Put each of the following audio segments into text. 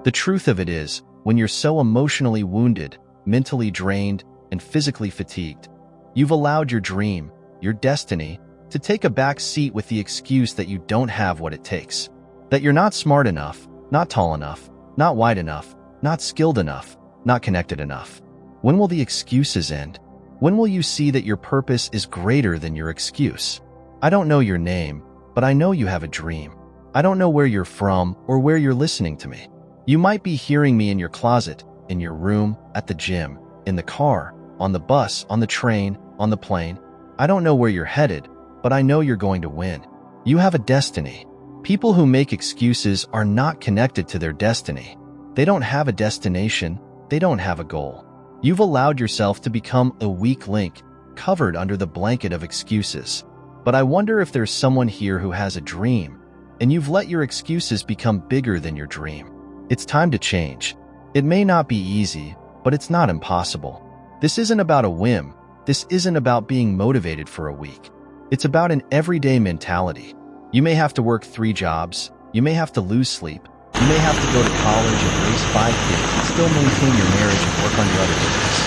The truth of it is, when you're so emotionally wounded, mentally drained, and physically fatigued, you've allowed your dream, your destiny, to take a back seat with the excuse that you don't have what it takes. That you're not smart enough, not tall enough, not wide enough, not skilled enough, not connected enough. When will the excuses end? When will you see that your purpose is greater than your excuse? I don't know your name, but I know you have a dream. I don't know where you're from or where you're listening to me. You might be hearing me in your closet, in your room, at the gym, in the car, on the bus, on the train, on the plane. I don't know where you're headed, but I know you're going to win. You have a destiny. People who make excuses are not connected to their destiny. They don't have a destination. They don't have a goal. You've allowed yourself to become a weak link, covered under the blanket of excuses. But I wonder if there's someone here who has a dream, and you've let your excuses become bigger than your dream. It's time to change. It may not be easy, but it's not impossible. This isn't about a whim. This isn't about being motivated for a week. It's about an everyday mentality. You may have to work 3 jobs. You may have to lose sleep. You may have to go to college and raise 5 kids and still maintain your marriage and work on your other business.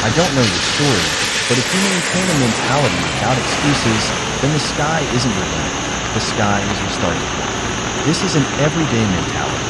I don't know your story, but if you maintain a mentality without excuses, then the sky isn't your limit. The sky is your starting point. This is an everyday mentality.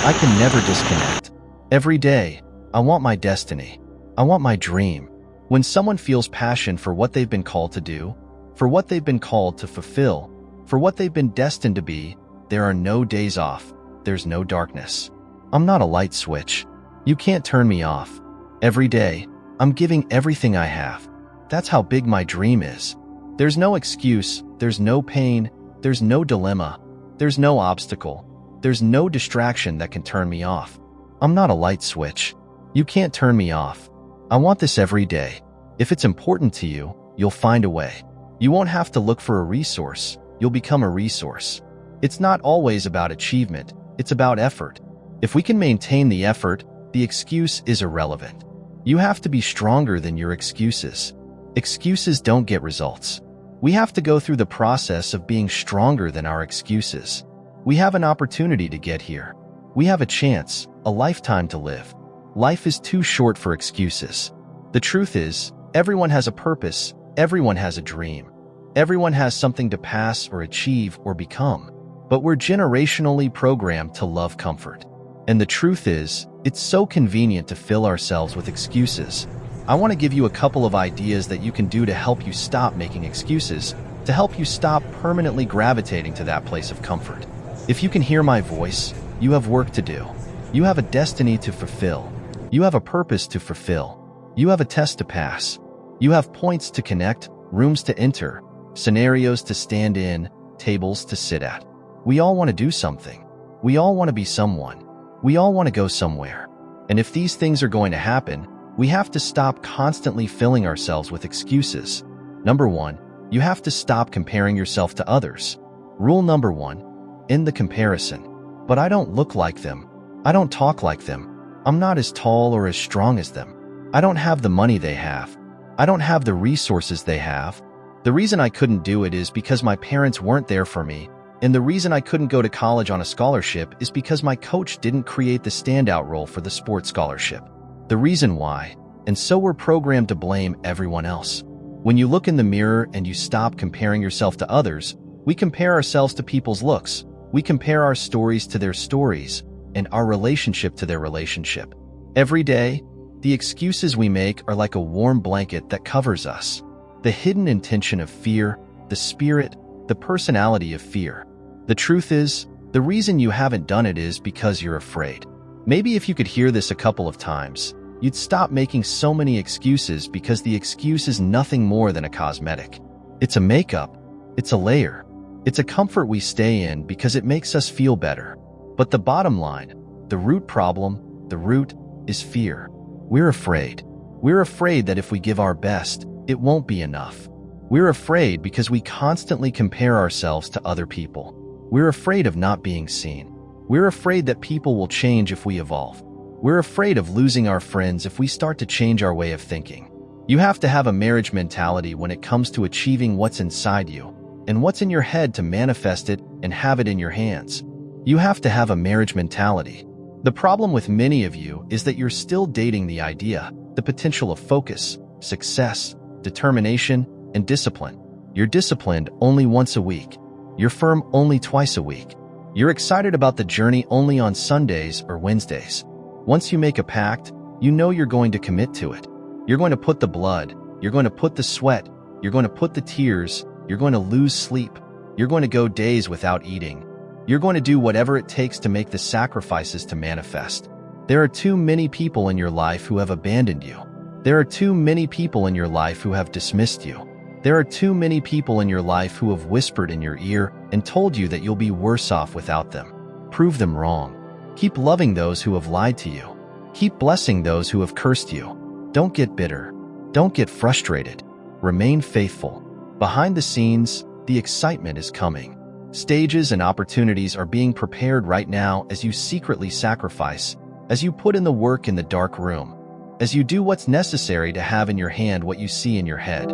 I can never disconnect. Every day, I want my destiny. I want my dream. When someone feels passion for what they've been called to do, for what they've been called to fulfill, for what they've been destined to be, there are no days off. There's no darkness. I'm not a light switch. You can't turn me off. Every day, I'm giving everything I have. That's how big my dream is. There's no excuse. There's no pain. There's no dilemma. There's no obstacle. There's no distraction that can turn me off. I'm not a light switch. You can't turn me off. I want this every day. If it's important to you, you'll find a way. You won't have to look for a resource. You'll become a resource. It's not always about achievement. It's about effort. If we can maintain the effort, the excuse is irrelevant. You have to be stronger than your excuses. Excuses don't get results. We have to go through the process of being stronger than our excuses. We have an opportunity to get here. We have a chance, a lifetime to live. Life is too short for excuses. The truth is, everyone has a purpose. Everyone has a dream. Everyone has something to pass or achieve or become. But we're generationally programmed to love comfort. And the truth is, it's so convenient to fill ourselves with excuses. I want to give you a couple of ideas that you can do to help you stop making excuses, to help you stop permanently gravitating to that place of comfort. If you can hear my voice, you have work to do. You have a destiny to fulfill. You have a purpose to fulfill. You have a test to pass. You have points to connect, rooms to enter, scenarios to stand in, tables to sit at. We all want to do something. We all want to be someone. We all want to go somewhere. And if these things are going to happen, we have to stop constantly filling ourselves with excuses. Number 1, you have to stop comparing yourself to others. Rule number 1, end the comparison. But I don't look like them. I don't talk like them. I'm not as tall or as strong as them. I don't have the money they have. I don't have the resources they have. The reason I couldn't do it is because my parents weren't there for me. And the reason I couldn't go to college on a scholarship is because my coach didn't create the standout role for the sports scholarship. The reason why, and so we're programmed to blame everyone else. When you look in the mirror and you stop comparing yourself to others, we compare ourselves to people's looks. We compare our stories to their stories, and our relationship to their relationship. Every day, the excuses we make are like a warm blanket that covers us. The hidden intention of fear, the spirit, the personality of fear. The truth is, the reason you haven't done it is because you're afraid. Maybe if you could hear this a couple of times, you'd stop making so many excuses because the excuse is nothing more than a cosmetic. It's a makeup. It's a layer. It's a comfort we stay in because it makes us feel better. But the bottom line, the root problem, the root, is fear. We're afraid. We're afraid that if we give our best, it won't be enough. We're afraid because we constantly compare ourselves to other people. We're afraid of not being seen. We're afraid that people will change if we evolve. We're afraid of losing our friends if we start to change our way of thinking. You have to have a marriage mentality when it comes to achieving what's inside you, and what's in your head to manifest it and have it in your hands. You have to have a marriage mentality. The problem with many of you is that you're still dating the idea, the potential of focus, success, determination, and discipline. You're disciplined only once a week. You're firm only twice a week. You're excited about the journey only on Sundays or Wednesdays. Once you make a pact, you know you're going to commit to it. You're going to put the blood, you're going to put the sweat, you're going to put the tears, you're going to lose sleep, you're going to go days without eating. You're going to do whatever it takes to make the sacrifices to manifest. There are too many people in your life who have abandoned you. There are too many people in your life who have dismissed you. There are too many people in your life who have whispered in your ear and told you that you'll be worse off without them. Prove them wrong. Keep loving those who have lied to you. Keep blessing those who have cursed you. Don't get bitter. Don't get frustrated. Remain faithful. Behind the scenes, the excitement is coming. Stages and opportunities are being prepared right now as you secretly sacrifice, as you put in the work in the dark room, as you do what's necessary to have in your hand what you see in your head.